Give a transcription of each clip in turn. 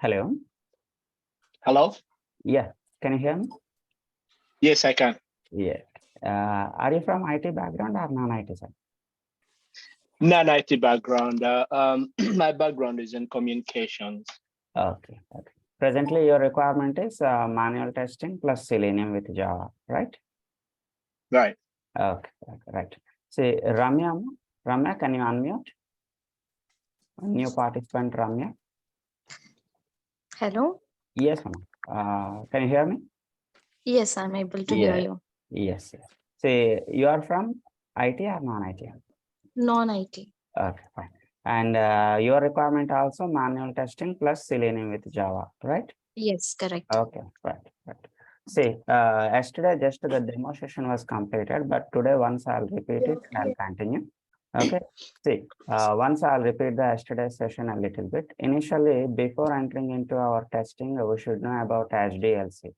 Hello. Hello? Yeah. Can you hear me? Yes, I can. Yeah. Are you from IT background or non-IT side? Non-IT background. My background is in communications. Okay. Okay. Presently, your requirement is manual testing plus Selenium with Java, right? Right. Okay. Okay, right. See, Ramya, can you unmute? New participant, Ramya. Hello? Yes, ma'am. Can you hear me? Yes, I'm able to hear Yeah. you. Yes. Yes. See, you are from IT or non-IT? Non-IT. Okay, fine. And your requirement also manual testing plus Selenium with Java, right? Yes, correct. Okay, right, right. See, yesterday just the demo session was completed, but today once I'll repeat it, I'll continue. Okay. See, once I'll repeat the yesterday session a little bit. Initially, before entering into our testing, we should know about SDLC.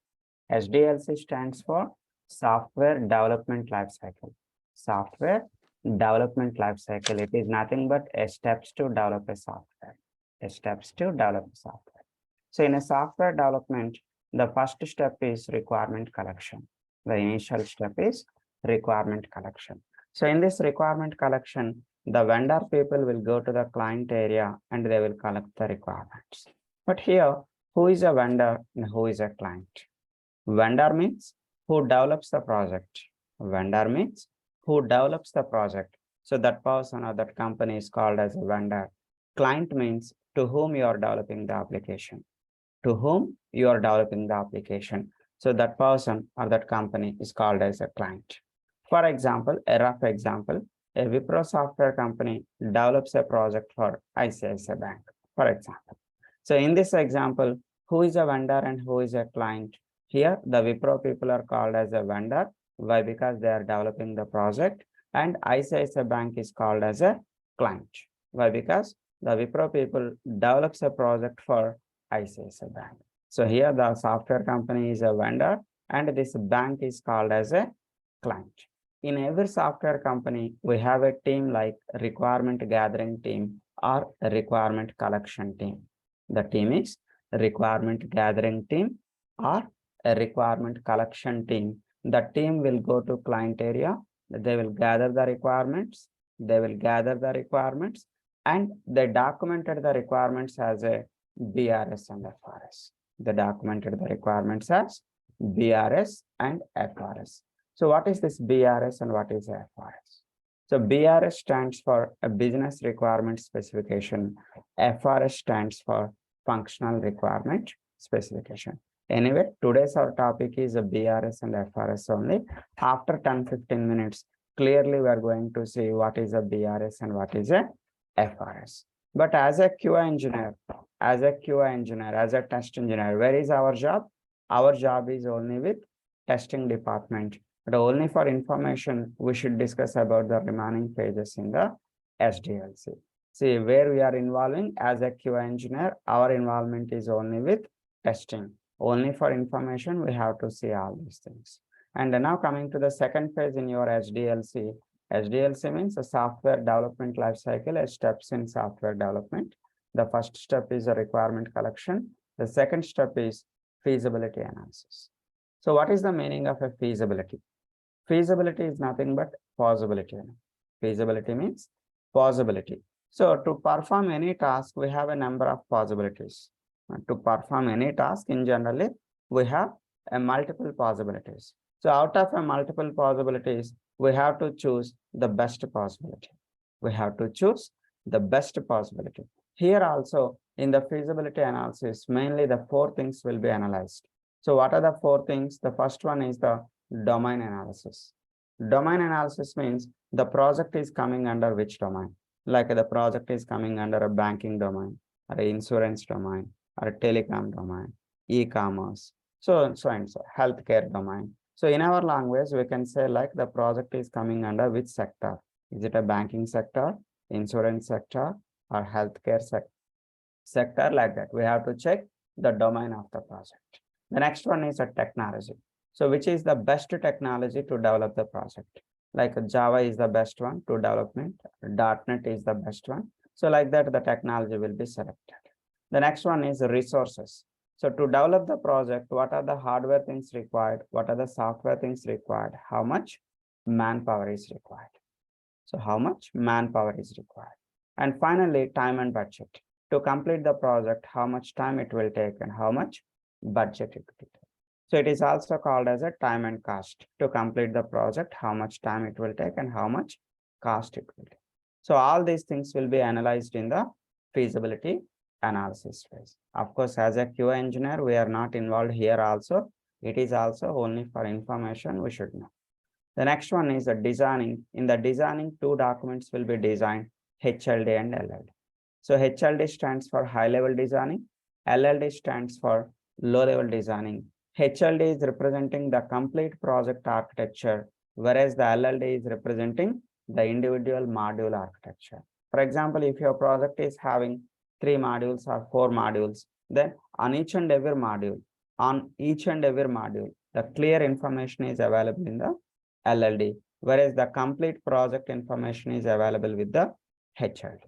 SDLC stands for Software Development Lifecycle. Software Development Lifecycle. It is nothing but a steps to develop a software. A steps to develop a software. So in a software development, the first step is requirement collection. The initial step is requirement collection. So in this requirement collection, the vendor people will go to the client area and they will collect the requirements. But here, who is a vendor and who is a client? Vendor means who develops the project. Vendor means who develops the project. So that person or that company is called as a vendor. Client means to whom you are developing the application. To whom you are developing the application. So that person or that company is called as a client. For example, a rough example, a Wipro software company develops a project for ICICI Bank, for example. So in this example, who is a vendor and who is a client? Here, the Wipro people are called as a vendor. Why? Because they are developing the project, and ICICI Bank is called as a client. Why? Because the Wipro people develops a project for ICICI Bank. So here the software company is a vendor and this bank is called as a client. In every software company, we have a team like requirement gathering team or a requirement collection team. The team is requirement gathering team or a requirement collection team. The team will go to client area. They will gather the requirements. They will gather the requirements and they documented the requirements as a BRS and FRS. They documented the requirements as BRS and FRS. So what is this BRS and what is FRS? So BRS stands for a business requirement specification. FRS stands for functional requirement specification. Anyway, today's our topic is a BRS and FRS only. After 10-15 minutes, clearly we are going to see what is a BRS and what is a FRS. But as a QA engineer, as a test engineer, where is our job? Our job is only with testing department. But only for information, we should discuss about the remaining pages in the SDLC. See, where we are involving as a QA engineer, our involvement is only with testing. Only for information, we have to see all these things. And now coming to the second phase in your SDLC. SDLC means a software development lifecycle, as steps in software development. The first step is a requirement collection. The second step is feasibility analysis. So what is the meaning of a feasibility? Feasibility is nothing but possibility. Feasibility means possibility. So to perform any task, we have a number of possibilities. To perform any task in generally, we have a multiple possibilities. So out of a multiple possibilities, we have to choose the best possibility. We have to choose the best possibility. Here also in the feasibility analysis, mainly the four things will be analyzed. So what are the four things? The first one is the domain analysis. Domain analysis means the project is coming under which domain? Like the project is coming under a banking domain, or an insurance domain, or a telecom domain, e-commerce, so and so, healthcare domain. So in our language, we can say like the project is coming under which sector? Is it a banking sector, insurance sector, or healthcare sector like that? We have to check the domain of the project. The next one is a technology. So which is the best technology to develop the project? Like Java is the best one to development, .NET is the best one. So like that, the technology will be selected. The next one is resources. So to develop the project, what are the hardware things required? What are the software things required? How much manpower is required? So how much manpower is required? And finally, time and budget. To complete the project, how much time it will take and how much budget it will take. So it is also called as a time and cost. To complete the project, how much time it will take and how much cost it will take. So all these things will be analyzed in the feasibility analysis phase. Of course, as a QA engineer, we are not involved here also. It is also only for information we should know. The next one is the designing. In the designing, two documents will be designed, HLD and LLD. So HLD stands for high level designing, LLD stands for low level designing. HLD is representing the complete project architecture, whereas the LLD is representing the individual module architecture. For example, if your project is having 3 modules or 4 modules, then on each and every module, the clear information is available in the LLD, whereas the complete project information is available with the HLD.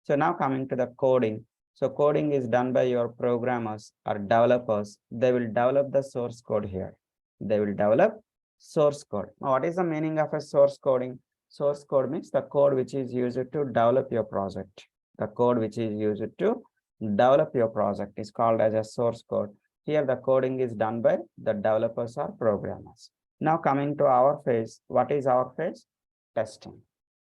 So now coming to the coding. So coding is done by your programmers or developers. They will develop the source code here. They will develop source code. Now, what is the meaning of a source coding? Source code means the code which is used to develop your project. The code which is used to develop your project is called as a source code. Here the coding is done by the developers or programmers. Now coming to our phase, what is our phase? Testing.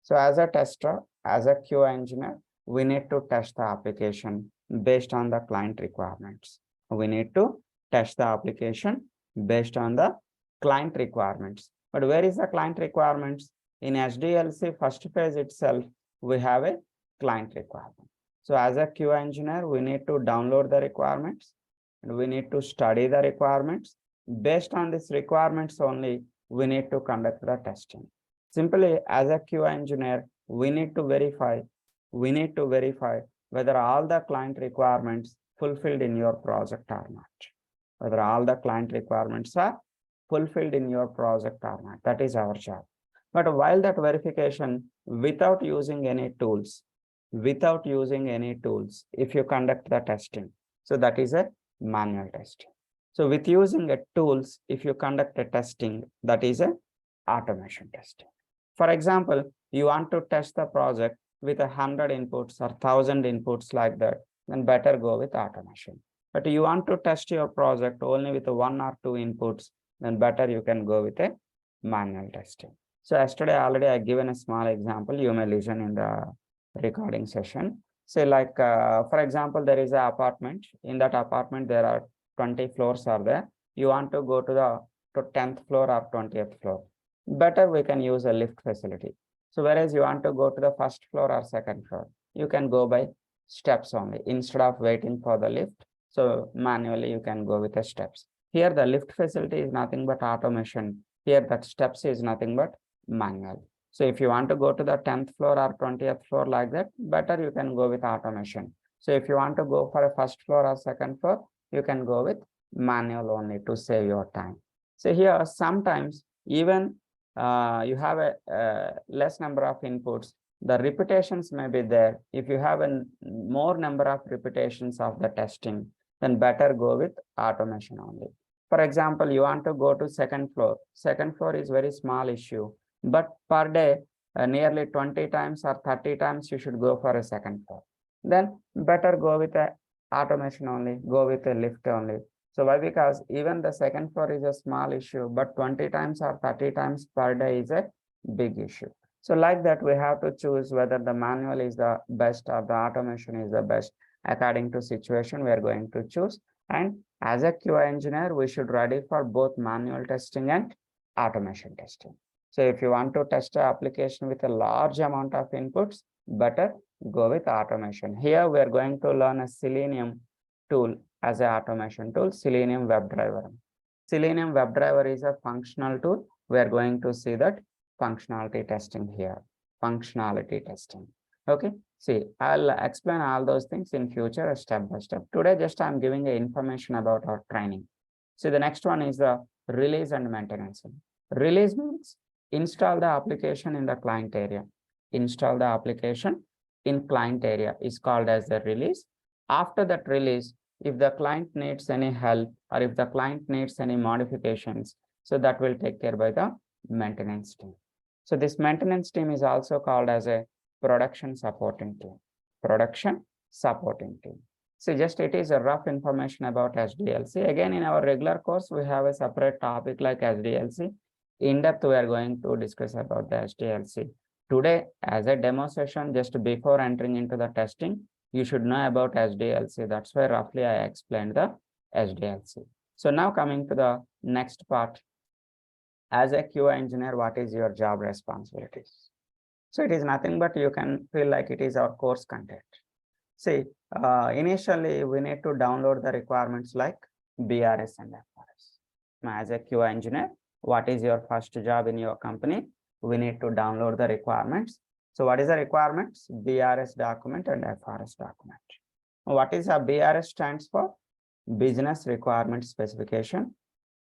So as a tester, as a QA engineer, we need to test the application based on the client requirements. We need to test the application based on the client requirements. But where is the client requirements? In SDLC first phase itself, we have a client requirement. So as a QA engineer, we need to download the requirements and we need to study the requirements. Based on these requirements only, we need to conduct the testing. Simply, as a QA engineer, we need to verify whether all the client requirements fulfilled in your project or not. Whether all the client requirements are fulfilled in your project or not. That is our job. But while that verification, without using any tools, if you conduct the testing, so that is a manual testing. So with using a tools, if you conduct a testing, that is a automation testing. For example, you want to test the project with 100 inputs or 1000 inputs like that, then better go with automation. But you want to test your project only with 1 or 2 inputs, then better you can go with a manual testing. So yesterday already I given a small example. You may listen in the recording session. Say like, for example, there is an apartment. In that apartment, there are 20 floors are there. You want to go to the 10th floor or 20th floor. Better we can use a lift facility. So whereas you want to go to the first floor or second floor, you can go by steps only instead of waiting for the lift. So manually you can go with the steps. Here the lift facility is nothing but automation. Here that steps is nothing but manual. So if you want to go to the 10th floor or 20th floor like that, better you can go with automation. So if you want to go for a first floor or second floor, you can go with manual only to save your time. So here sometimes even you have a less number of inputs, the repetitions may be there. If you have a more number of repetitions of the testing, then better go with automation only. For example, you want to go to second floor. Second floor is very small issue, but per day, nearly 20 times or 30 times you should go for a second floor. Then better go with a automation only, go with a lift only. So why? Because even the second floor is a small issue, but 20 times or 30 times per day is a big issue. So like that, we have to choose whether the manual is the best or the automation is the best. According to situation, we are going to choose. And as a QA engineer, we should ready for both manual testing and automation testing. So if you want to test an application with a large amount of inputs, better go with automation. Here we are going to learn a Selenium tool as an automation tool, Selenium WebDriver. Selenium WebDriver is a functional tool. We are going to see that functionality testing here, functionality testing. Okay, see, I'll explain all those things in future step by step. Today, just I'm giving information about our training. See, the next one is the release and maintenance. Release means install the application in the client area. Install the application in client area is called as the release. After that release, if the client needs any help or if the client needs any modifications, so that will take care by the maintenance team. So this maintenance team is also called as a production supporting team. Production supporting team. So just it is a rough information about SDLC. Again, in our regular course, we have a separate topic like SDLC. In depth, we are going to discuss about the SDLC. Today, as a demo session, just before entering into the testing, you should know about SDLC. That's why roughly I explained the SDLC. So now coming to the next part. As a QA engineer, what is your job responsibilities? So it is nothing but you can feel like it is our course content. See, initially we need to download the requirements like BRS and FRS. Now, as a QA engineer, what is your first job in your company? We need to download the requirements. So what is the requirements? BRS document and FRS document. What is a BRS stands for? Business Requirement Specification,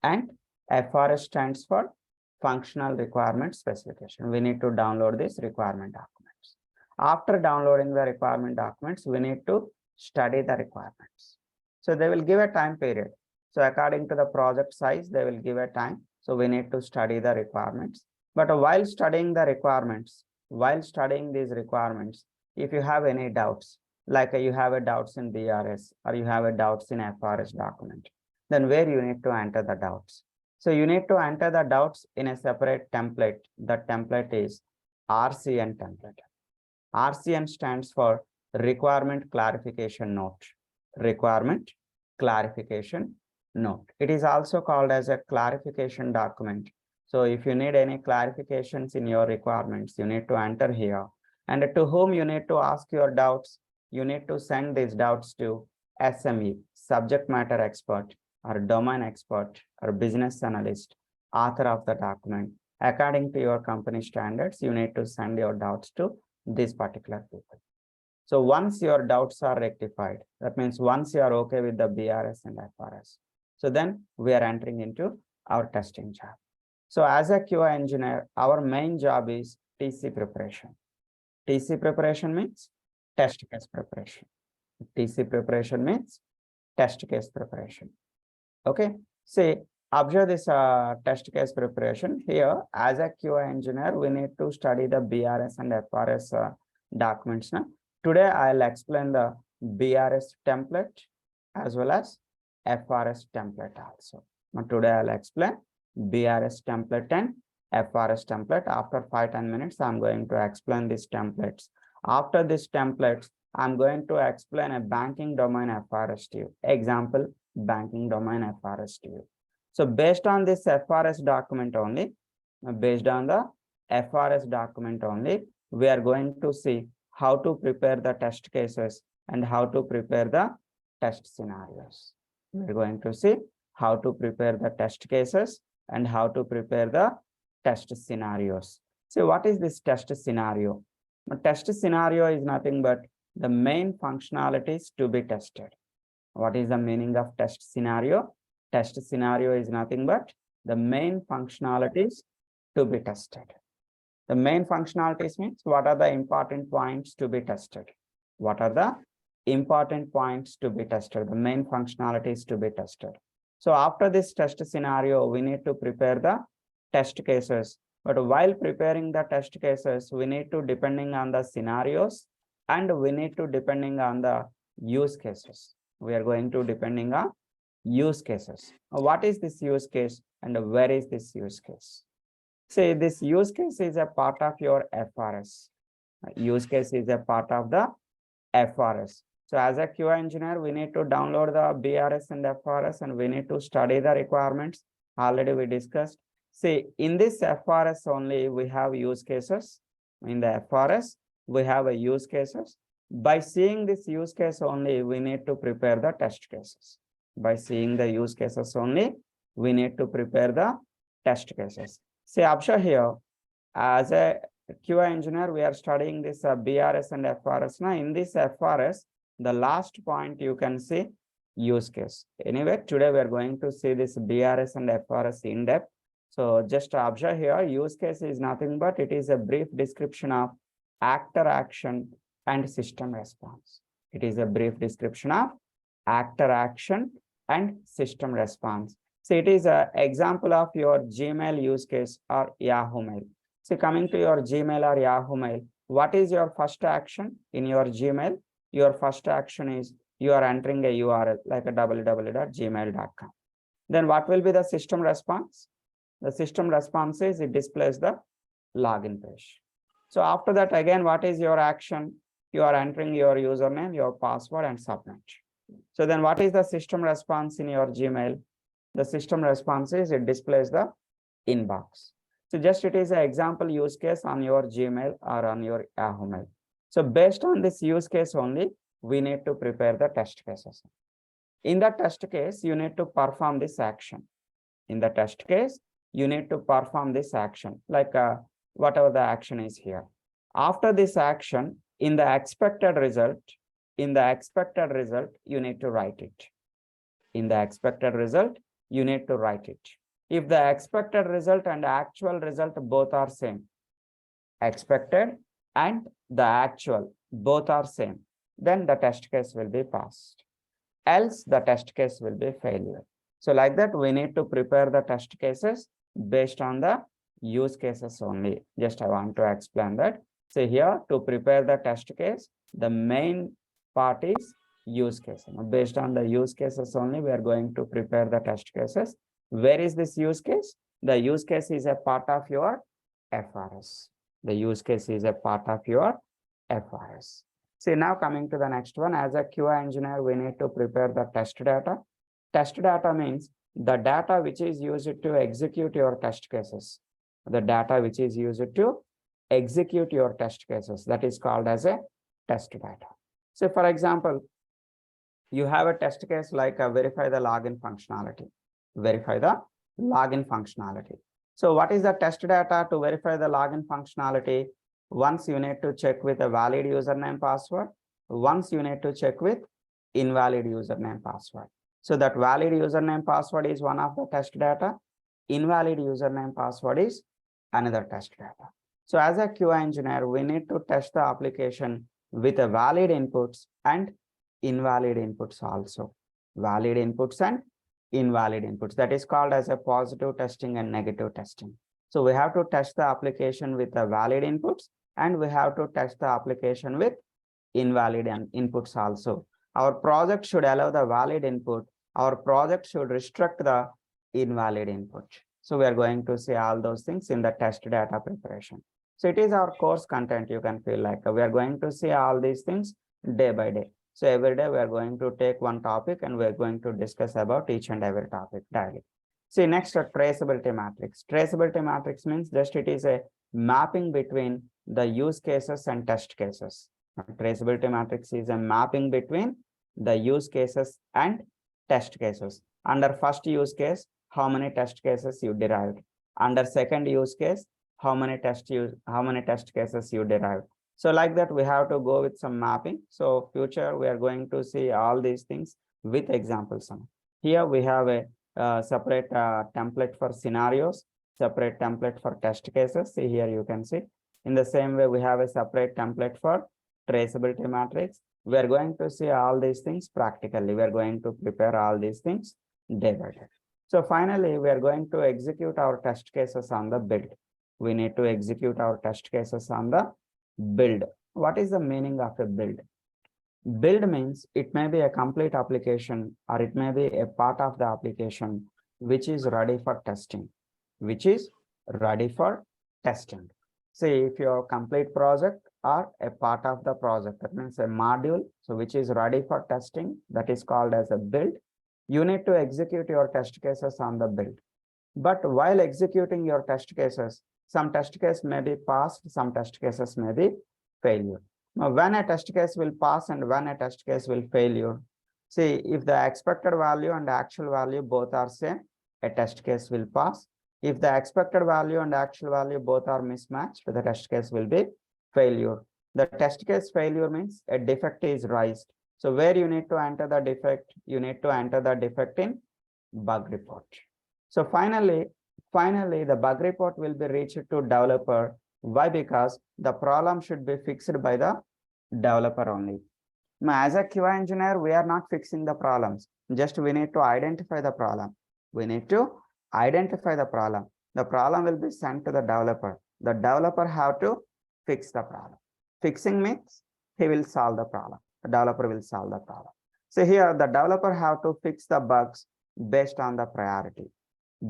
and FRS stands for Functional Requirement Specification. We need to download these requirement documents. After downloading the requirement documents, we need to study the requirements. So they will give a time period. So according to the project size, they will give a time. So we need to study the requirements. But while studying the requirements, while studying these requirements, if you have any doubts, like you have a doubts in BRS or you have a doubts in FRS document, then where you need to enter the doubts. So you need to enter the doubts in a separate template. The template is RCN template. RCN stands for Requirement Clarification Note. Requirement Clarification Note. It is also called as a clarification document. So if you need any clarifications in your requirements, you need to enter here. And to whom you need to ask your doubts, you need to send these doubts to SME, subject matter expert, or domain expert, or business analyst, author of the document. According to your company standards, you need to send your doubts to this particular people. So once your doubts are rectified, that means once you are okay with the BRS and FRS, so then we are entering into our testing job. So as a QA engineer, our main job is TC preparation. TC preparation means test case preparation. TC preparation means test case preparation. Okay, see, observe this test case preparation here. As a QA engineer, we need to study the BRS and FRS documents. Now, today I'll explain the BRS template as well as FRS template also. Now, today I'll explain BRS template and FRS template. After 5-10 minutes, I'm going to explain these templates. After these templates, I'm going to explain a banking domain FRS to you. Example, banking domain FRS to you. So based on this FRS document only, based on the FRS document only, we are going to see how to prepare the test cases and how to prepare the test scenarios. We're going to see how to prepare the test cases and how to prepare the test scenarios. So what is this test scenario? A test scenario is nothing but the main functionalities to be tested. What is the meaning of test scenario? Test scenario is nothing but the main functionalities to be tested. The main functionalities means what are the important points to be tested? What are the important points to be tested? The main functionalities to be tested. So after this test scenario, we need to prepare the test cases. But while preparing the test cases, we need to depending on the scenarios and we need to depending on the use cases. We are going to depending on use cases. What is this use case and where is this use case? Say this use case is a part of your FRS. Use case is a part of the FRS. So as a QA engineer, we need to download the BRS and FRS and we need to study the requirements. Already we discussed. See, in this FRS only, we have use cases. In the FRS, we have a use cases. By seeing this use case only, we need to prepare the test cases. By seeing the use cases only, we need to prepare the test cases. See, Absha here, as a QA engineer, we are studying this BRS and FRS. Now, in this FRS, the last point you can see use case. Anyway, today we are going to see this BRS and FRS in depth. So just observe here, use case is nothing but it is a brief description of actor action and system response. It is a brief description of actor action and system response. So it is an example of your Gmail use case or Yahoo Mail. So coming to your Gmail or Yahoo Mail, what is your first action in your Gmail? Your first action is you are entering a URL like a www.gmail.com. Then what will be the system response? The system response is it displays the login page. So after that, again, what is your action? You are entering your username, your password, and submit. So then what is the system response in your Gmail? The system response is it displays the inbox. So just it is an example use case on your Gmail or on your Yahoo Mail. So based on this use case only, we need to prepare the test cases. In the test case, you need to perform this action. In the test case, you need to perform this action, like whatever the action is here. After this action, in the expected result, you need to write it. In the expected result, you need to write it. If the expected result and actual result both are same, expected and the actual both are same, then the test case will be passed. Else the test case will be failure. So like that, we need to prepare the test cases based on the use cases only. Just I want to explain that. So here to prepare the test case, the main part is use case. Based on the use cases only, we are going to prepare the test cases. Where is this use case? The use case is a part of your FRS. The use case is a part of your FRS. See, now coming to the next one, as a QA engineer, we need to prepare the test data. Test data means the data which is used to execute your test cases. The data which is used to execute your test cases, that is called as a test data. So for example, you have a test case like verify the login functionality. Verify the login functionality. So what is the test data to verify the login functionality? Once you need to check with a valid username password. Once you need to check with invalid username password. So that valid username password is one of the test data. Invalid username password is another test data. So as a QA engineer, we need to test the application with a valid inputs and invalid inputs also. Valid inputs and invalid inputs. That is called as a positive testing and negative testing. So we have to test the application with the valid inputs and we have to test the application with invalid inputs also. Our project should allow the valid input. Our project should restrict the invalid input. So we are going to see all those things in the test data preparation. So it is our course content. You can feel like we are going to see all these things day by day. So every day we are going to take one topic and we are going to discuss about each and every topic daily. See, next, a traceability matrix. Traceability matrix means just it is a mapping between the use cases and test cases. Traceability matrix is a mapping between the use cases and test cases. Under first use case, how many test cases you derived. Under second use case, how many test cases you derived. So like that, we have to go with some mapping. So future, we are going to see all these things with examples. Here we have a separate template for scenarios, separate template for test cases. See here, you can see. In the same way, we have a separate template for traceability matrix. We are going to see all these things practically. We are going to prepare all these things day by day. So finally, we are going to execute our test cases on the build. We need to execute our test cases on the build. What is the meaning of a build? Build means it may be a complete application or it may be a part of the application which is ready for testing. Which is ready for testing. Say if your complete project or a part of the project, that means a module, so which is ready for testing, that is called as a build. You need to execute your test cases on the build. But while executing your test cases, some test case may be passed, some test cases may be failure. Now, when a test case will pass and when a test case will failure, see if the expected value and actual value both are same, a test case will pass. If the expected value and actual value both are mismatched, the test case will be failure. The test case failure means a defect is raised. So where you need to enter the defect, you need to enter the defect in bug report. So finally, the bug report will be reached to developer. Why? Because the problem should be fixed by the developer only. Now, as a QA engineer, we are not fixing the problems. Just we need to identify the problem. We need to identify the problem. The problem will be sent to the developer. The developer have to fix the problem. Fixing means he will solve the problem. The developer will solve the problem. So here the developer have to fix the bugs based on the priority.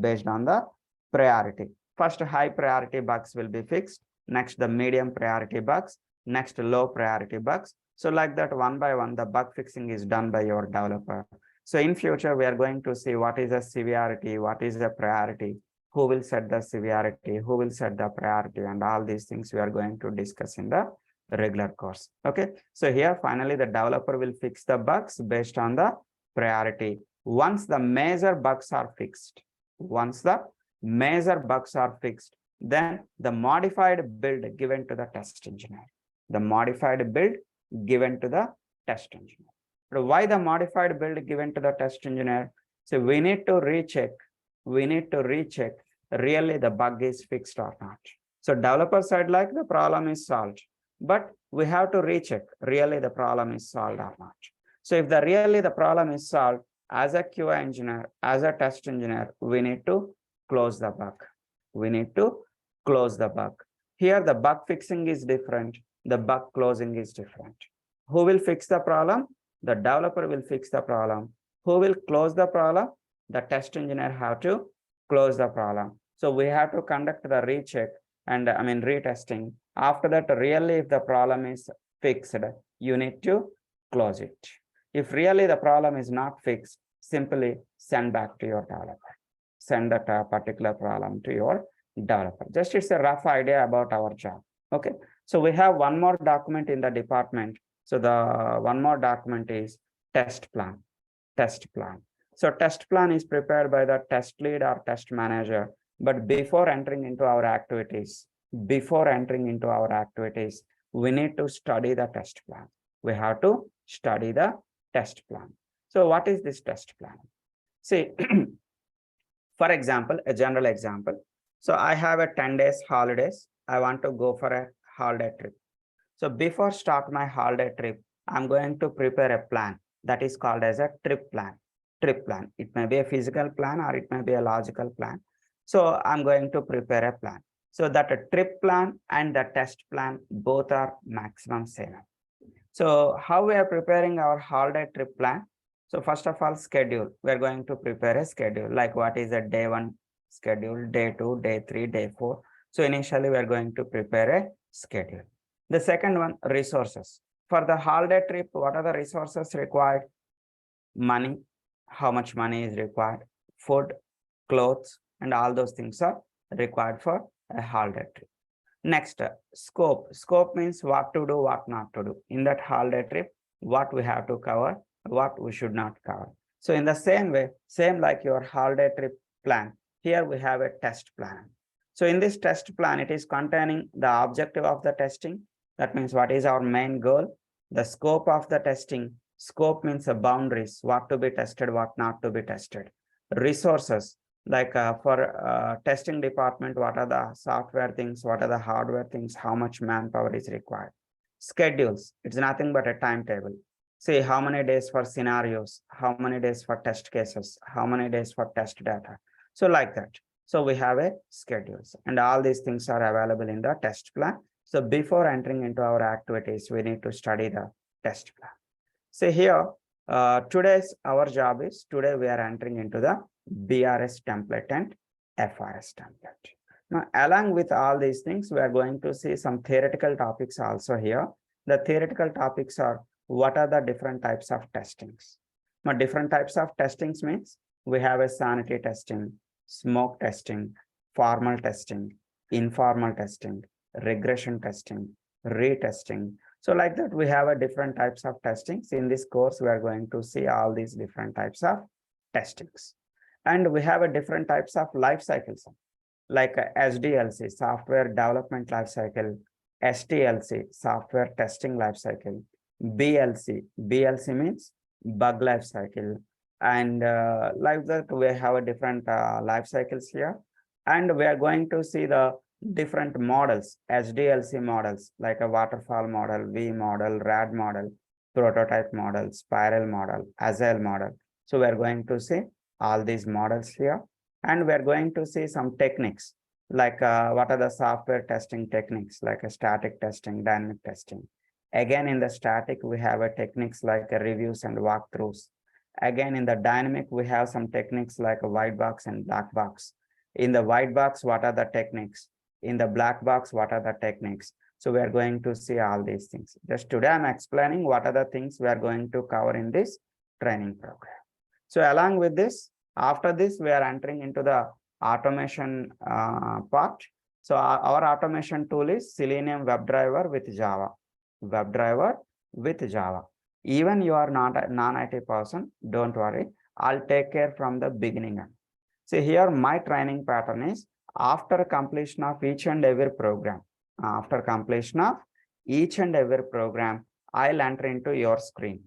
Based on the priority. First, high priority bugs will be fixed. Next, the medium priority bugs. Next, low priority bugs. So like that, one by one, the bug fixing is done by your developer. So in future, we are going to see what is the severity, what is the priority, who will set the severity, who will set the priority, and all these things we are going to discuss in the regular course. Okay. So here, finally, the developer will fix the bugs based on the priority. Once the major bugs are fixed, then the modified build given to the test engineer. The modified build given to the test engineer. But why the modified build given to the test engineer? So we need to recheck. Really the bug is fixed or not. So developer side, like the problem is solved, but we have to recheck really the problem is solved or not. So if really the problem is solved, as a QA engineer, as a test engineer, we need to close the bug. Here the bug fixing is different. The bug closing is different. Who will fix the problem? The developer will fix the problem. Who will close the problem? The test engineer have to close the problem. So we have to conduct the recheck and retesting. After that, really if the problem is fixed, you need to close it. If really the problem is not fixed, simply send back to your developer. Send that particular problem to your developer. Just it's a rough idea about our job. Okay. So we have one more document in the department. So the one more document is test plan. So test plan is prepared by the test lead or test manager. But before entering into our activities, we need to study the test plan. We have to study the test plan. So what is this test plan? See, for example, a general example. So I have a 10 days holidays. I want to go for a holiday trip. So before start my holiday trip, I'm going to prepare a plan that is called as a trip plan. It may be a physical plan or it may be a logical plan. So I'm going to prepare a plan. So that a trip plan and the test plan both are maximum same. So how we are preparing our holiday trip plan? So first of all, schedule. We are going to prepare a schedule, like what is a day 1 schedule, day 2, day 3, day 4. So initially we are going to prepare a schedule. The second one, resources. For the holiday trip, what are the resources required? Money, how much money is required, food, clothes, and all those things are required for a holiday trip. Next, scope. Scope means what to do, what not to do. In that holiday trip, what we have to cover, what we should not cover. So in the same way, same like your holiday trip plan, here we have a test plan. So in this test plan, it is containing the objective of the testing. That means what is our main goal, the scope of the testing. Scope means the boundaries, what to be tested, what not to be tested. Resources, like for testing department, what are the software things, what are the hardware things, how much manpower is required. Schedules, it's nothing but a timetable. Say how many days for scenarios, how many days for test cases, how many days for test data. So like that. So we have a schedules and all these things are available in the test plan. So before entering into our activities, we need to study the test plan. So here, our job is, today we are entering into the BRS template and FRS template. Now, along with all these things, we are going to see some theoretical topics also here. The theoretical topics are, what are the different types of testings? Now, different types of testings means we have a sanity testing, smoke testing, formal testing, informal testing, regression testing, retesting. So like that, we have a different types of testings. In this course, we are going to see all these different types of testings. And we have a different types of life cycles, like SDLC, software development life cycle, STLC, software testing life cycle, BLC means bug life cycle. And like that, we have a different life cycles here. And we are going to see the different models, SDLC models, like a waterfall model, V model, RAD model. prototype model, spiral model, agile model. So we're going to see all these models here, and we're going to see some techniques like what are the software testing techniques like a static testing, dynamic testing. Again, in the static, we have a techniques like a reviews and walkthroughs. Again, in the dynamic, we have some techniques like a white box and black box. In the white box, what are the techniques? In the black box, what are the techniques? So we are going to see all these things. Just today, I'm explaining what are the things we are going to cover in this training program. So along with this, after this, we are entering into the automation part. So our automation tool is Selenium WebDriver with Java. WebDriver with Java. Even you are not a non-IT person, don't worry. I'll take care from the beginning. See here, my training pattern is after completion of each and every program. After completion of each and every program, I'll enter into your screen.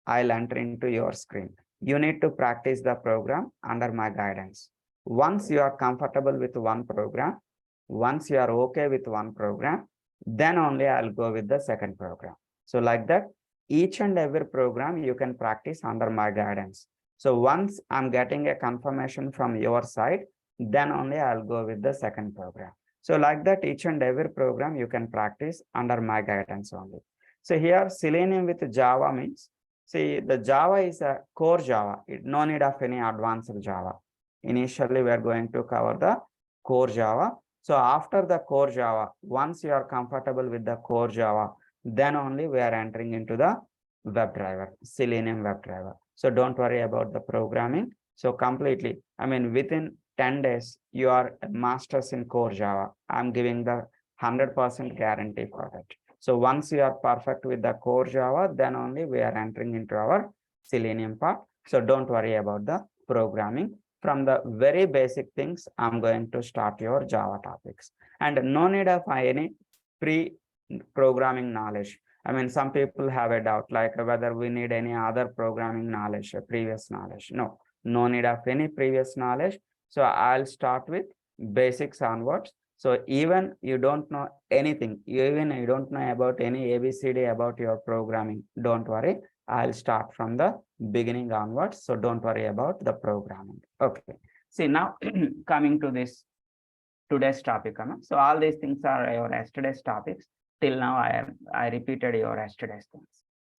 I'll enter into your screen. You need to practice the program under my guidance. Once you are comfortable with one program, once you are okay with one program, then only I'll go with the second program. So like that, each and every program you can practice under my guidance. So once I'm getting a confirmation from your side, then only I'll go with the second program. So like that, each and every program you can practice under my guidance only. So here, Selenium with Java means, see, the Java is a core Java. No need of any advanced Java. Initially, we are going to cover the core Java. So after the core Java, once you are comfortable with the core Java, then only we are entering into the WebDriver, Selenium WebDriver. So don't worry about the programming. So completely, I mean, within 10 days, you are masters in core Java. I'm giving the 100% guarantee for that. So once you are perfect with the core Java, then only we are entering into our Selenium part. So don't worry about the programming. From the very basic things, I'm going to start your Java topics. And no need of any pre-programming knowledge. I mean, some people have a doubt like whether we need any other programming knowledge, previous knowledge. No need of any previous knowledge. So I'll start with basics onwards. So even you don't know anything, even you don't know about any ABCD about your programming, don't worry. I'll start from the beginning onwards. So don't worry about the programming. Okay. See now coming to this today's topic. So all these things are your yesterday's topics. Till now I repeated your yesterday's things.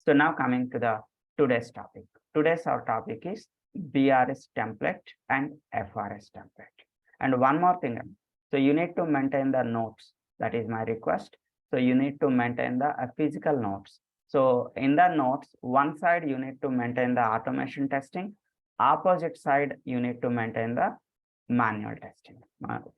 So now coming to the today's topic. Today's our topic is BRS template and FRS template. And one more thing. So you need to maintain the notes. That is my request. So you need to maintain the physical notes. So in the notes, one side you need to maintain the automation testing. Opposite side you need to maintain the manual testing.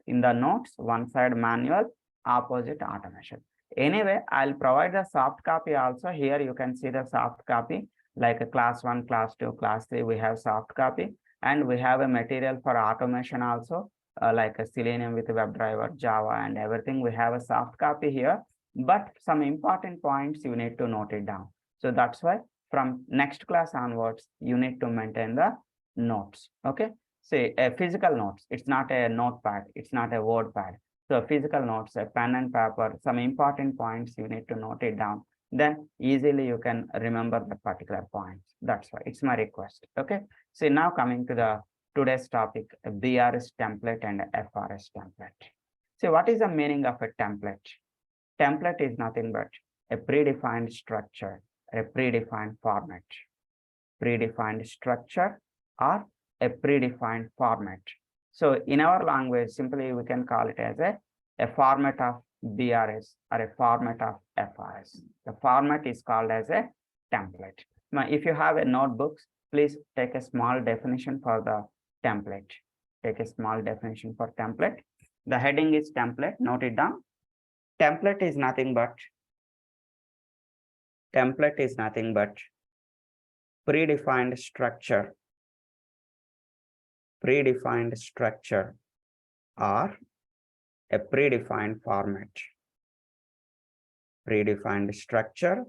In the notes, one side manual, opposite automation. Anyway, I'll provide the soft copy also. Here you can see the soft copy like a class 1, class 2, class 3. We have soft copy, and we have a material for automation also. Like a Selenium with WebDriver, Java, and everything. We have a soft copy here, but some important points you need to note it down. So that's why from next class onwards, you need to maintain the notes. Okay. Say a physical notes. It's not a notepad. It's not a word pad. So physical notes, a pen and paper, some important points you need to note it down. Then easily you can remember the particular points. That's why it's my request. Okay. So now coming to the today's topic, BRS template and FRS template. So what is the meaning of a template? Template is nothing but a predefined structure, a predefined format. Predefined structure or a predefined format. So in our language, simply we can call it as a format of BRS or a format of FRS. The format is called as a template. Now, if you have a notebook, please take a small definition for the template. Take a small definition for template. The heading is template. Note it down. Template is nothing but predefined structure. Predefined structure or a predefined format. Predefined structure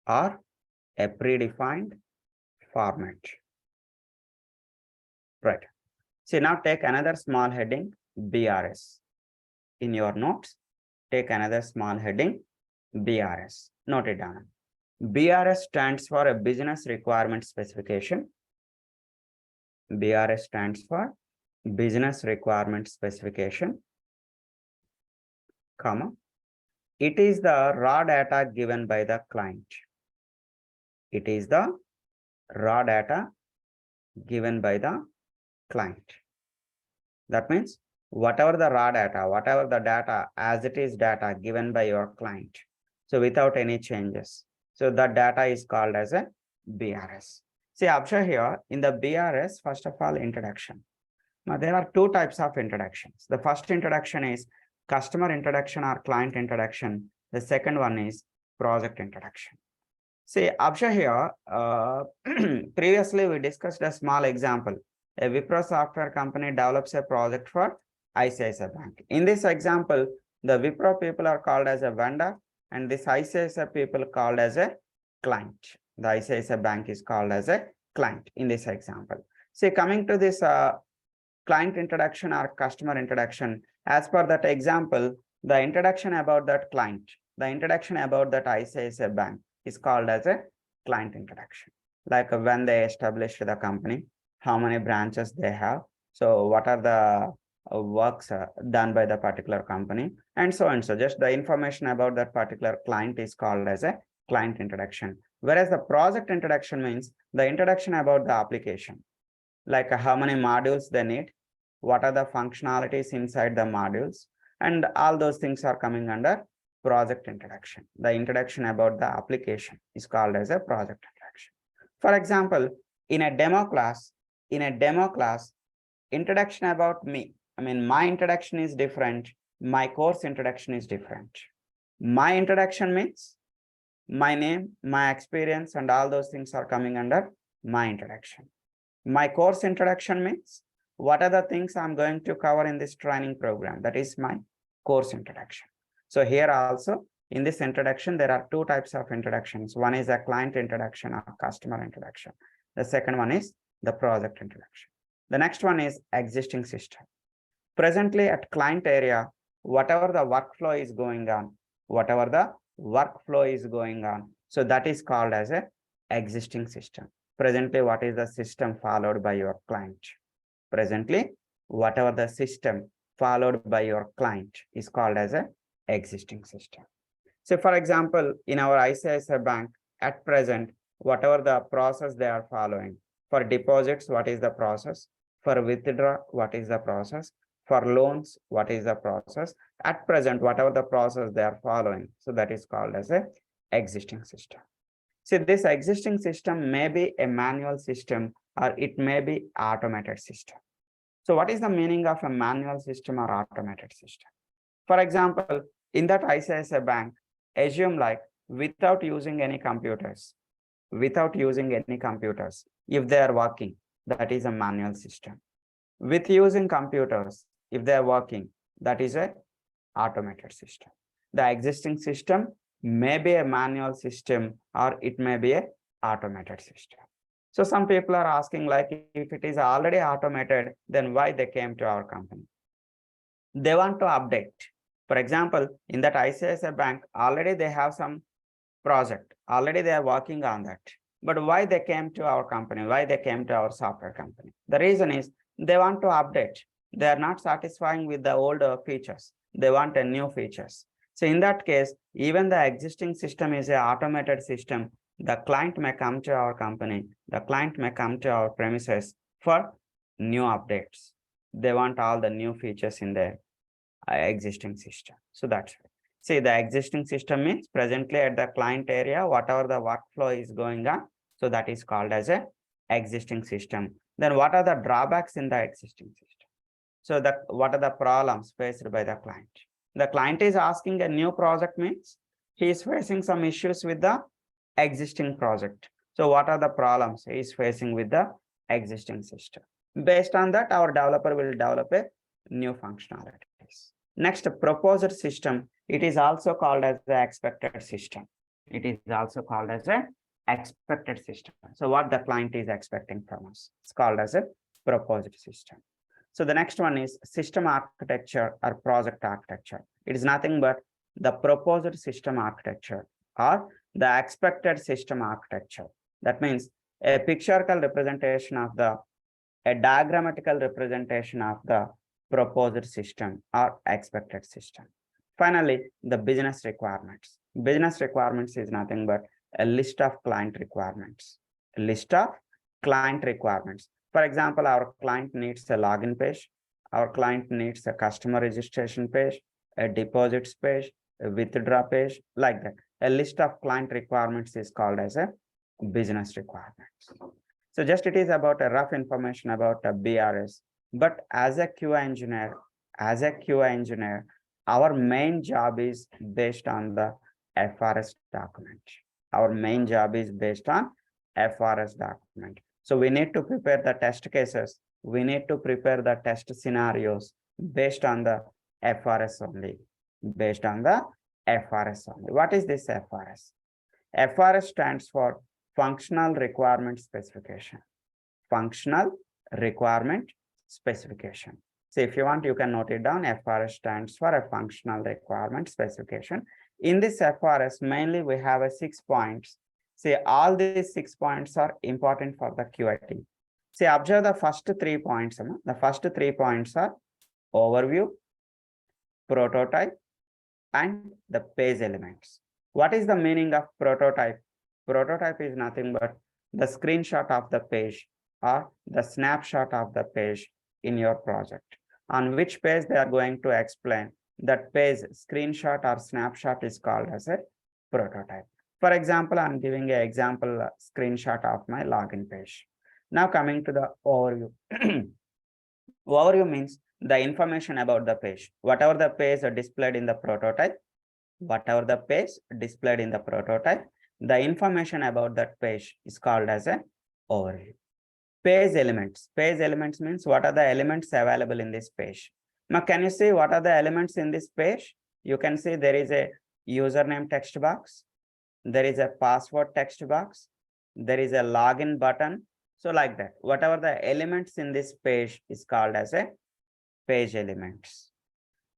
or a predefined format. Right. So now take another small heading, BRS. In your notes, take another small heading, BRS. Note it down. BRS stands for a business requirement specification. BRS stands for business requirement specification, comma. It is the raw data given by the client. It is the raw data given by the client. That means whatever the raw data, whatever the data as it is data given by your client. So without any changes. So that data is called as a BRS. See, observe here in the BRS, first of all, introduction. Now there are two types of introductions. The first introduction is customer introduction or client introduction. The second one is project introduction. See, observe here, previously we discussed a small example. A Wipro software company develops a project for ICICI Bank. In this example, the Wipro people are called as a vendor and this ICICI people called as a client. The ICICI Bank is called as a client in this example. See, coming to this client introduction or customer introduction, as per that example, the introduction about that client, the introduction about that ICICI Bank is called as a client introduction. Like when they established the company, how many branches they have, so what are the works done by the particular company, and so and so. Just the information about that particular client is called as a client introduction. Whereas the project introduction means the introduction about the application, like how many modules they need, what are the functionalities inside the modules, and all those things are coming under project introduction. The introduction about the application is called as a project introduction. For example, in a demo class, introduction about me, I mean, my introduction is different. My course introduction is different. My introduction means my name, my experience, and all those things are coming under my introduction. My course introduction means what are the things I'm going to cover in this training program. That is my course introduction. So here also in this introduction, there are two types of introductions. One is a client introduction or customer introduction. The second one is the project introduction. The next one is existing system. Presently at client area, whatever the workflow is going on, so that is called as a existing system. Presently, what is the system followed by your client? Presently, whatever the system followed by your client is called as a existing system. So for example, in our ICICI Bank, at present, whatever the process they are following, for deposits, what is the process? For withdraw, what is the process? For loans, what is the process? At present, whatever the process they are following, so that is called as a existing system. See, this existing system may be a manual system or it may be automated system. So what is the meaning of a manual system or automated system? For example, in that ICICI Bank, assume like without using any computers, if they are working, that is a manual system. With using computers, if they are working, that is a automated system. The existing system may be a manual system or it may be a automated system. So some people are asking, like, if it is already automated, then why they came to our company? They want to update. For example, in that ICICI Bank, already they have some project, already they are working on that. But why they came to our company? Why they came to our software company? The reason is they want to update. They are not satisfying with the older features. They want a new features. So in that case, even the existing system is an automated system. The client may come to our company. The client may come to our premises for new updates. They want all the new features in the existing system. So that's it. See, the existing system means presently at the client area, whatever the workflow is going on, so that is called as a existing system. Then what are the drawbacks in the existing system? So what are the problems faced by the client? The client is asking a new project means he is facing some issues with the existing project. So what are the problems he is facing with the existing system? Based on that, our developer will develop a new functionalities. Next, proposed system. It is also called as the expected system. It is also called as a expected system. So what the client is expecting from us, it's called as a proposed system. So the next one is system architecture or project architecture. It is nothing but the proposed system architecture or the expected system architecture. That means a pictorial representation of a diagrammatical representation of the proposed system or expected system. Finally, the business requirements. Business requirements is nothing but a list of client requirements. A list of client requirements. For example, our client needs a login page. Our client needs a customer registration page, a deposits page, a withdraw page, like that. A list of client requirements is called as a business requirements. So just it is about a rough information about a BRS. But as a QA engineer, our main job is based on the FRS document. Our main job is based on FRS document. So we need to prepare the test cases. We need to prepare the test scenarios based on the FRS only. Based on the FRS only. What is this FRS? FRS stands for Functional Requirement Specification. Functional Requirement Specification. So if you want, you can note it down. FRS stands for a Functional Requirement Specification. In this FRS, mainly we have a 6 points. See, all these 6 points are important for the QIT. See, observe the first 3 points. The first 3 points are overview, prototype, and the page elements. What is the meaning of prototype? Prototype is nothing but the screenshot of the page or the snapshot of the page in your project. On which page they are going to explain that page screenshot or snapshot is called as a prototype. For example, I'm giving an example screenshot of my login page. Now coming to the overview. Overview means the information about the page. Whatever the page are displayed in the prototype, the information about that page is called as an overview. Page elements. Page elements means what are the elements available in this page. Now, can you see what are the elements in this page? You can see there is a username text box. There is a password text box. There is a login button. So like that, whatever the elements in this page is called as a page elements.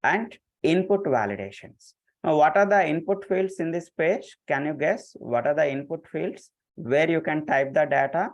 And input validations. Now, what are the input fields in this page? Can you guess what are the input fields where you can type the data?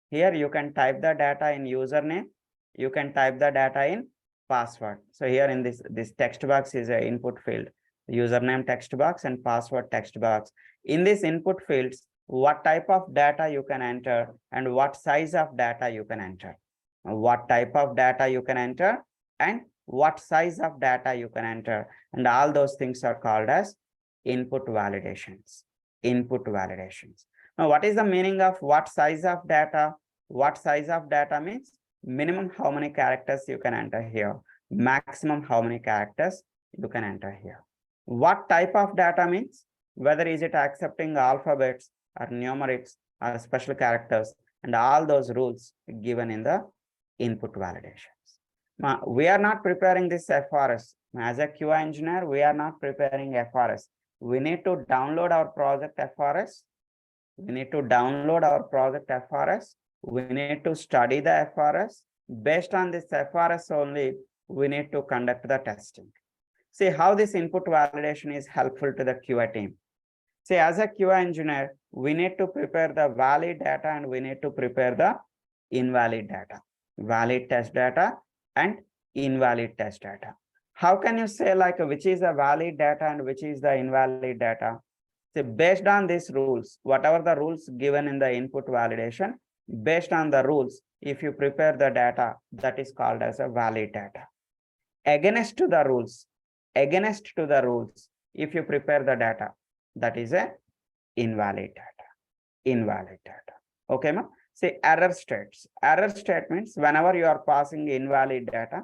Here you can type the data in username. You can type the data in password. So here in this text box is an input field, username text box and password text box. In this input fields, what type of data you can enter and what size of data you can enter. What type of data you can enter and what size of data you can enter. And all those things are called as input validations. Input validations. Now, what is the meaning of what size of data? What size of data means minimum how many characters you can enter here, maximum how many characters you can enter here. What type of data means whether is it accepting alphabets or numerics or special characters and all those rules given in the input validations. Now, we are not preparing this FRS. As a QA engineer, we are not preparing FRS. We need to download our project FRS. We need to download our project FRS. We need to study the FRS. Based on this FRS only, we need to conduct the testing. See how this input validation is helpful to the QA team. See, as a QA engineer, we need to prepare the valid data and we need to prepare the invalid data, valid test data and invalid test data. How can you say like which is the valid data and which is the invalid data? So based on these rules, whatever the rules given in the input validation, based on the rules, if you prepare the data, that is called as a valid data. Against to the rules, if you prepare the data, that is a invalid data. Okay, ma? Say error states. Error statements whenever you are passing invalid data,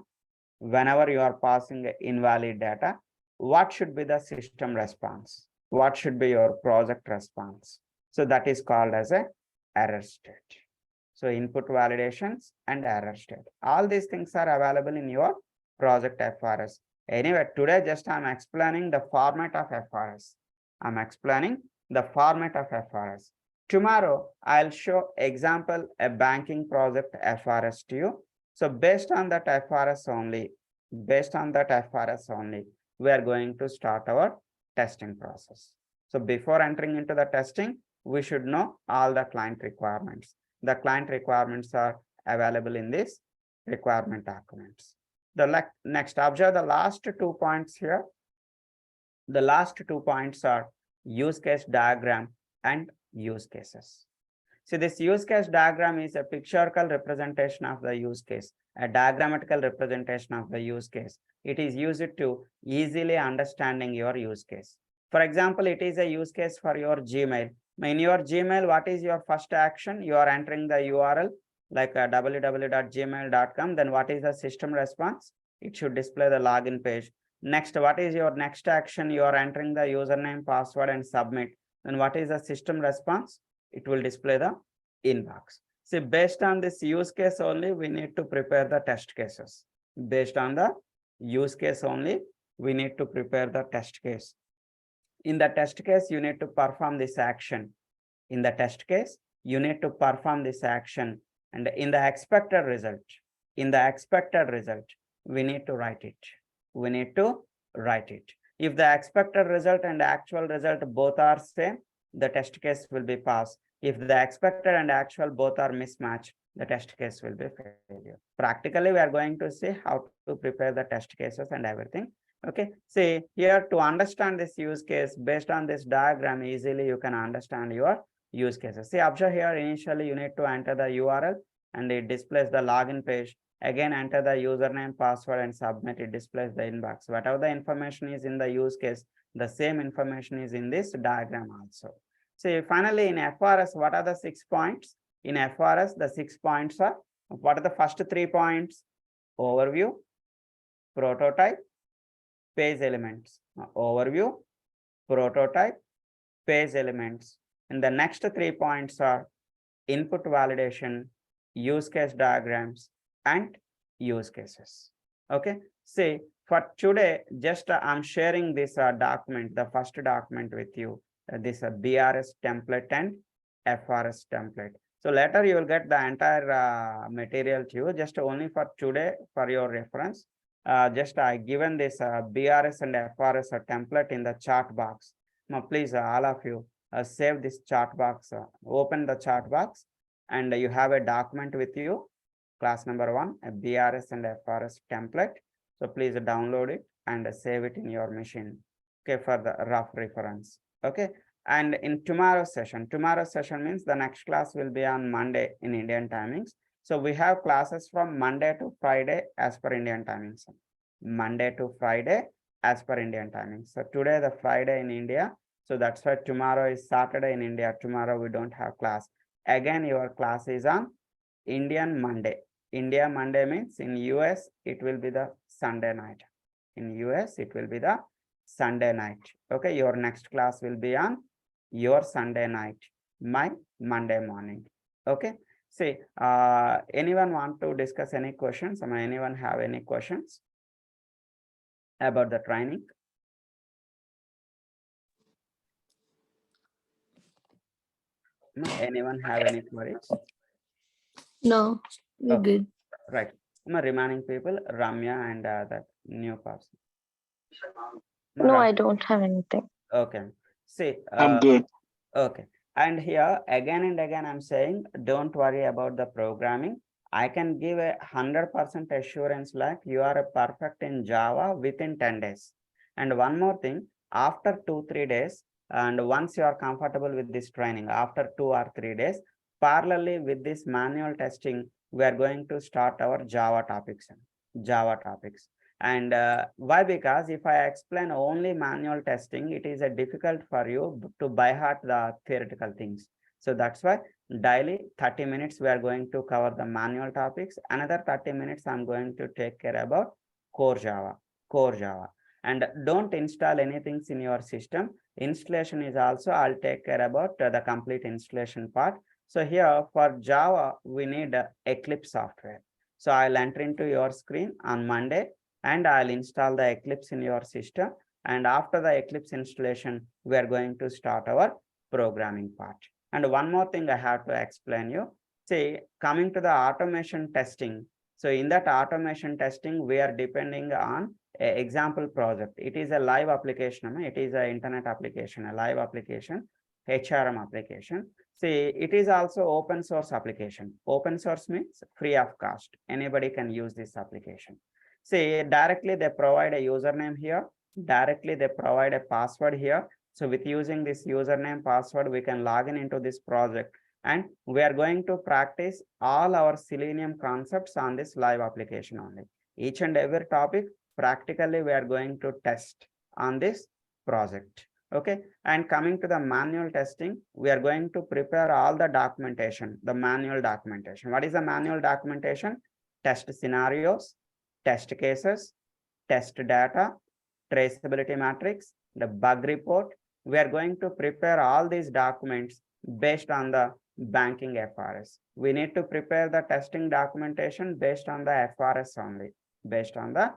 what should be the system response? What should be your project response? So that is called as a error state. So input validations and error state. All these things are available in your project FRS. Anyway, today just I'm explaining the format of FRS. Tomorrow, I'll show example a banking project FRS to you. So based on that FRS only, we are going to start our testing process. So before entering into the testing, we should know all the client requirements. The client requirements are available in this requirement documents. The next, observe the last 2 points here. The last 2 points are use case diagram and use cases. See, this use case diagram is a pictorial representation of the use case, a diagrammatical representation of the use case. It is used to easily understanding your use case. For example, it is a use case for your Gmail. In your Gmail, what is your first action? You are entering the URL like www.gmail.com. Then what is the system response? It should display the login page. Next, what is your next action? You are entering the username, password, and submit. Then what is the system response? It will display the inbox. See, based on this use case only, we need to prepare the test cases. Based on the use case only, we need to prepare the test case. In the test case, you need to perform this action. In the test case, you need to perform this action. And in the expected result, we need to write it. We need to write it. If the expected result and actual result both are same, the test case will be passed. If the expected and actual both are mismatched, the test case will be failure. Practically, we are going to see how to prepare the test cases and everything. Okay, see here, to understand this use case, based on this diagram, easily you can understand your use cases. See, observe here, initially you need to enter the URL and it displays the login page. Again, enter the username, password, and submit. It displays the inbox. Whatever the information is in the use case, the same information is in this diagram also. See, finally, in FRS, what are the 6 points? In FRS, the 6 points are, what are the first 3 points? Overview, prototype, page elements. Overview, prototype, page elements. And the next 3 points are input validation, use case diagrams, and use cases. Okay, see, for today, just I'm sharing this document, the first document with you, this BRS template and FRS template. So later you will get the entire material to you, just only for today for your reference. Just I given this BRS and FRS template in the chat box. Now please, all of you, save this chat box, open the chat box, and you have a document with you, class number 1, a BRS and FRS template. So please download it and save it in your machine, okay, for the rough reference. Okay, and in tomorrow's session means the next class will be on Monday in Indian timings. So we have classes from Monday to Friday as per Indian timings. Monday to Friday as per Indian timings. So today the Friday in India. So that's why tomorrow is Saturday in India. Tomorrow we don't have class. Again, your class is on Indian Monday. India Monday means in US, it will be the Sunday night. In US, it will be the Sunday night. Okay, your next class will be on your Sunday night, my Monday morning. Okay, see, anyone want to discuss any questions? Anyone have any questions about the training? Anyone have any queries? No, we're Okay. good. Right. Remaining people, Ramya and that new person. No, I don't have anything. Okay. See, I'm good. okay. And here again and again, I'm saying, don't worry about the programming. I can give 100% assurance like you are a perfect in Java within 10 days. And one more thing, after 2-3 days, and once you are comfortable with this training, after 2 or 3 days, parallelly with this manual testing, we are going to start our Java topics. And why? Because if I explain only manual testing, it is difficult for you to by heart the theoretical things. So that's why daily 30 minutes we are going to cover the manual topics. Another 30 minutes I'm going to take care about core Java. And don't install anything in your system. Installation is also, I'll take care about the complete installation part. So here for Java, we need Eclipse software. So I'll enter into your screen on Monday, and I'll install the Eclipse in your system. And after the Eclipse installation, we are going to start our programming part. And one more thing I have to explain you. See, coming to the automation testing. So in that automation testing, we are depending on a example project. It is a live application. It is an internet application, a live application, HRM application. See, it is also open source application. Open source means free of cost. Anybody can use this application. See, directly they provide a username here. Directly they provide a password here. So with using this username password, we can log in into this project, and we are going to practice all our Selenium concepts on this live application only. Each and every topic, practically we are going to test on this project. Okay, and coming to the manual testing, we are going to prepare all the documentation, the manual documentation. What is the manual documentation? Test scenarios, test cases, test data, traceability matrix, the bug report. We are going to prepare all these documents based on the banking FRS. We need to prepare the testing documentation based on the FRS only, based on the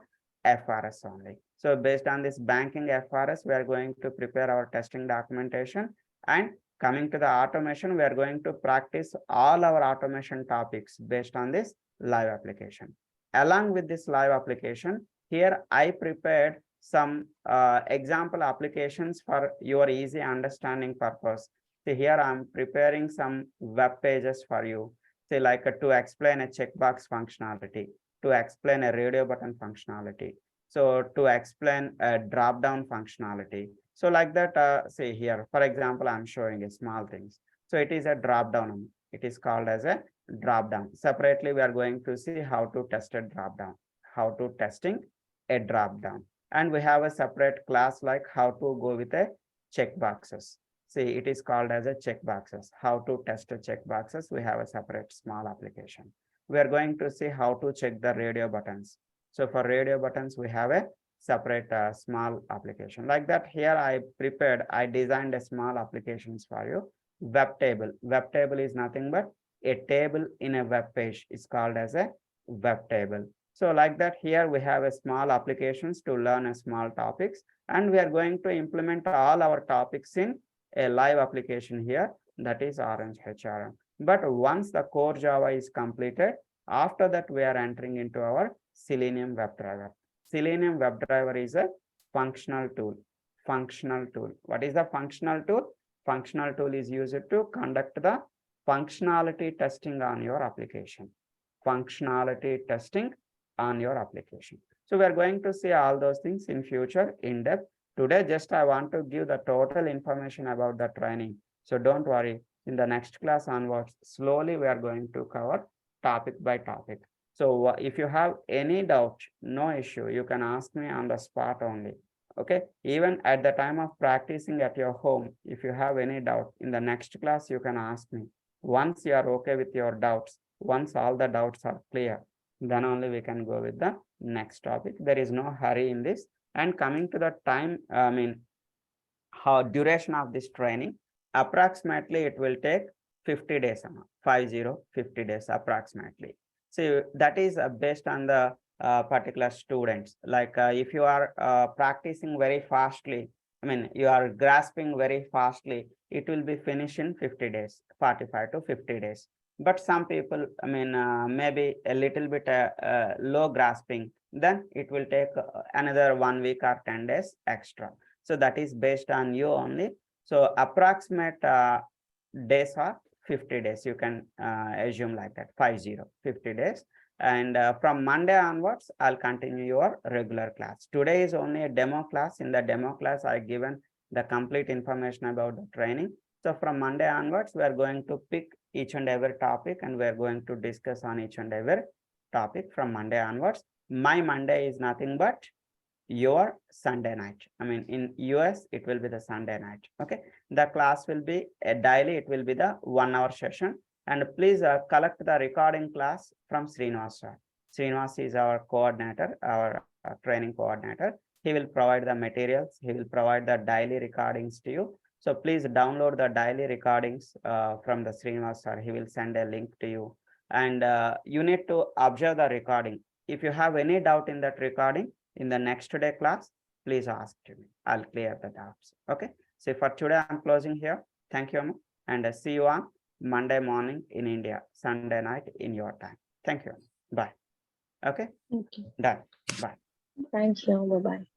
FRS only. So based on this banking FRS, we are going to prepare our testing documentation. And coming to the automation, we are going to practice all our automation topics based on this live application. Along with this live application, here I prepared some example applications for your easy understanding purpose. See, here I'm preparing some web pages for you. Say like to explain a checkbox functionality, to explain a radio button functionality, so to explain a drop down functionality. So like that, say here, for example, I'm showing a small things. So it is a drop down. It is called as a drop down. Separately, we are going to see how to test a drop down, how to testing a drop down. And we have a separate class like how to go with a checkboxes. See, it is called as a checkboxes. How to test a checkboxes. We have a separate small application. We are going to see how to check the radio buttons. So for radio buttons, we have a separate small application. Like that, here I designed a small applications for you. Web table. Web table is nothing but a table in a web page. Is called as a web table. So like that, here we have a small applications to learn a small topics, and we are going to implement all our topics in a live application here, that is Orange HRM. But once the core Java is completed, after that we are entering into our Selenium WebDriver. Selenium WebDriver is a functional tool. Functional tool. What is the functional tool? Functional tool is used to conduct the functionality testing on your application. Functionality testing on your application. So we are going to see all those things in future in depth. Today, just I want to give the total information about the training. So don't worry, in the next class onwards, slowly we are going to cover topic by topic. So if you have any doubt, no issue, you can ask me on the spot only. Okay, even at the time of practicing at your home, if you have any doubt, in the next class, you can ask me. Once you are okay with your doubts, once all the doubts are clear, then only we can go with the next topic. There is no hurry in this. And coming to the time, how duration of this training, approximately it will take 50 days, 50 days approximately. So that is based on the particular students. Like if you are practicing very fastly, you are grasping very fastly, it will be finished in 50 days, 45 to 50 days. But some people, maybe a little bit low grasping, then it will take another 1 week or 10 days extra. So that is based on you only. So approximate days are 50 days. You can assume like that, 50 days. And from Monday onwards, I'll continue your regular class. Today is only a demo class. In the demo class, I given the complete information about the training. So from Monday onwards, we are going to pick each and every topic, and we are going to discuss on each and every topic from Monday onwards. My Monday is nothing but your Sunday night. In US, it will be the Sunday night. Okay, the class will be a daily. It will be the 1 hour session. And please collect the recording class from Srinivas. Srinivas is our coordinator, our training coordinator. He will provide the materials. He will provide the daily recordings to you. So please download the daily recordings from the Srinivas sir. He will send a link to you. And you need to observe the recording. If you have any doubt in that recording, in the next day class, please ask to me. I'll clear the doubts. Okay. So for today, I'm closing here. Thank you, and see you on Monday morning in India, Sunday night in your time. Thank you. Bye. Okay. Okay. Done. Bye. Thank you. Bye bye.